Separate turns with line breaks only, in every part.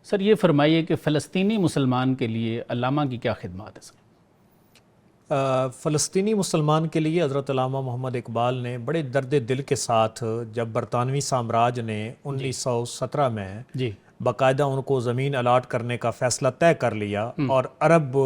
سر یہ فرمائیے کہ فلسطینی مسلمان کے لیے علامہ کی کیا خدمات ہیں؟
فلسطینی مسلمان کے لیے حضرت علامہ محمد اقبال نے بڑے درد دل کے ساتھ جب برطانوی سامراج نے 1917 میں
جی
باقاعدہ ان کو زمین الاٹ کرنے کا فیصلہ طے کر لیا اور عرب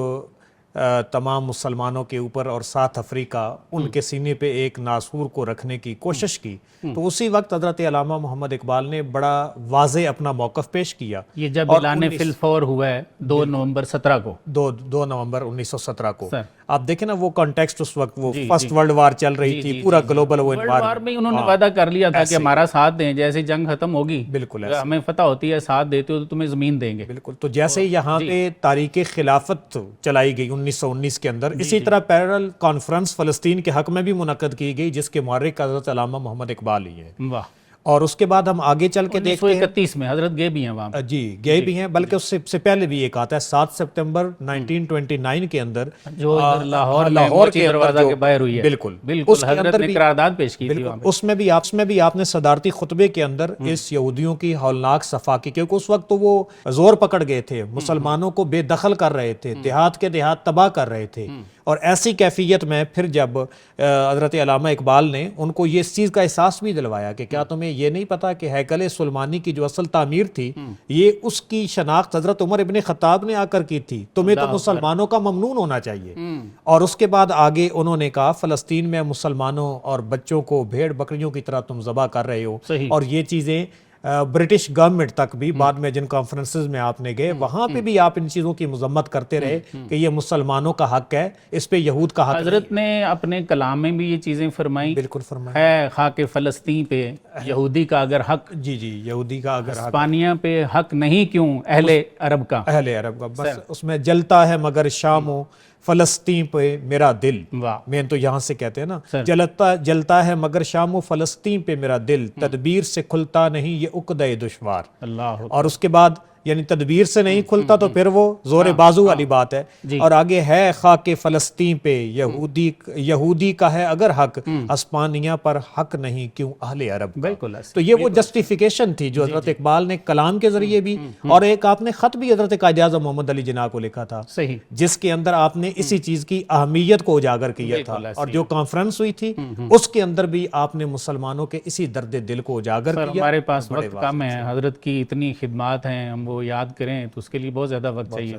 تمام مسلمانوں کے اوپر اور ساتھ افریقہ ان کے سینے پہ ایک ناسور کو رکھنے کی کوشش کی، تو اسی وقت حضرت علامہ محمد اقبال نے بڑا واضح اپنا موقف پیش کیا۔
یہ جب اعلان فی الفور ہوا ہے 2 نومبر 17 کو،
2 نومبر 1917 کو،
سر
آپ دیکھیں نا وہ کانٹیکسٹ اس وقت وہ فرسٹ ورلڈ وار چل رہی تھی، پورا گلوبل وہ
ورلڈ وار
انوائرمنٹ
میں انہوں نے وعدہ کر لیا تھا کہ ہمارا ساتھ دیں، جیسے جنگ ختم ہوگی
بالکل
ہمیں فتح ہوتی ہے ساتھ دیتے ہو تو تمہیں زمین دیں گے۔
بالکل، تو جیسے یہاں پہ تاریخ خلافت چلائی گئی 1919 کے اندر، اسی طرح پیرل کانفرنس فلسطین کے حق میں بھی منعقد کی گئی جس کے محرک حضرت علامہ محمد اقبال ہی ہیں۔
واہ،
اور اس کے بعد ہم آگے چل کے دیکھتے ہیں
1931 میں حضرت گئے بھی ہیں وہاں،
جی گئے بھی ہیں، بلکہ اس سے پہلے بھی ایک آتا ہے 7 ستمبر 1929 کے اندر
جو ادھر لاہور کے دروازہ کے باہر ہوئی ہے،
بالکل
بالکل حضرت نے قرارداد پیش کی تھی وہاں پہ۔
اس میں بھی آپ نے صدارتی خطبے کے اندر اس یہودیوں کی ہولناک صفاقی، کیونکہ اس وقت تو وہ زور پکڑ گئے تھے، مسلمانوں کو بے دخل کر رہے تھے، دیہات کے دیہات تباہ کر رہے تھے، اور ایسی کیفیت میں پھر جب حضرت علامہ اقبال نے ان کو یہ اس چیز کا احساس بھی دلوایا کہ کیا تمہیں یہ نہیں پتا کہ ہیکل سلیمانی کی جو اصل تعمیر تھی یہ اس کی شناخت حضرت عمر ابن خطاب نے آ کر کی تھی، تمہیں تو مسلمانوں کا ممنون ہونا چاہیے۔ اور اس کے بعد آگے انہوں نے کہا فلسطین میں مسلمانوں اور بچوں کو بھیڑ بکریوں کی طرح تم ذبح کر رہے ہو، اور یہ چیزیں برٹش گورنمنٹ تک بھی بعد میں جن کانفرنسز میں آپ نے گئے وہاں پہ بھی آپ ان چیزوں کی مذمت کرتے رہے کہ یہ مسلمانوں کا حق ہے، اس پہ یہود کا حق نہیں۔
حضرت نے اپنے کلام میں بھی یہ چیزیں فرمائیں،
بالکل فرمایا
ہے خاک فلسطین پہ یہودی کا اگر حق،
جی یہودی کا اگر حق،
اسپانیہ پہ حق نہیں کیوں اہل عرب کا،
اہل عرب کا، بس اس میں جلتا ہے مگر شام و فلسطین پہ میرا دل،
واہ،
میں تو یہاں سے کہتے ہیں نا، جلتا ہے مگر شام و فلسطین پہ میرا دل، تدبیر سے کھلتا نہیں یہ عقدہ دشوار۔
اللہ،
اور اس کے بعد یعنی تدبیر سے نہیں کھلتا تو پھر وہ زور بازو والی بات ہے۔ اور آگے ہے خاک فلسطین پہ یہودی کا ہے اگر حق، اسپانیہ پر حق نہیں کیوں اہل عرب کا۔
بالکل،
تو یہ وہ جسٹیفیکیشن تھی جو حضرت اقبال نے کلام کے ذریعے بھی، اور ایک آپ نے خط بھی حضرت قائد اعظم محمد علی جناح کو لکھا تھا
صحیح،
جس کے اندر آپ نے اسی چیز کی اہمیت کو اجاگر کیا تھا، اور جو کانفرنس ہوئی تھی اس کے اندر بھی آپ نے مسلمانوں کے اسی درد دل کو اجاگر کیا۔
ہمارے پاس وقت کم ہے، حضرت کی اتنی خدمات ہیں، ہم وہ یاد کریں تو اس کے لیے بہت زیادہ وقت چاہیے۔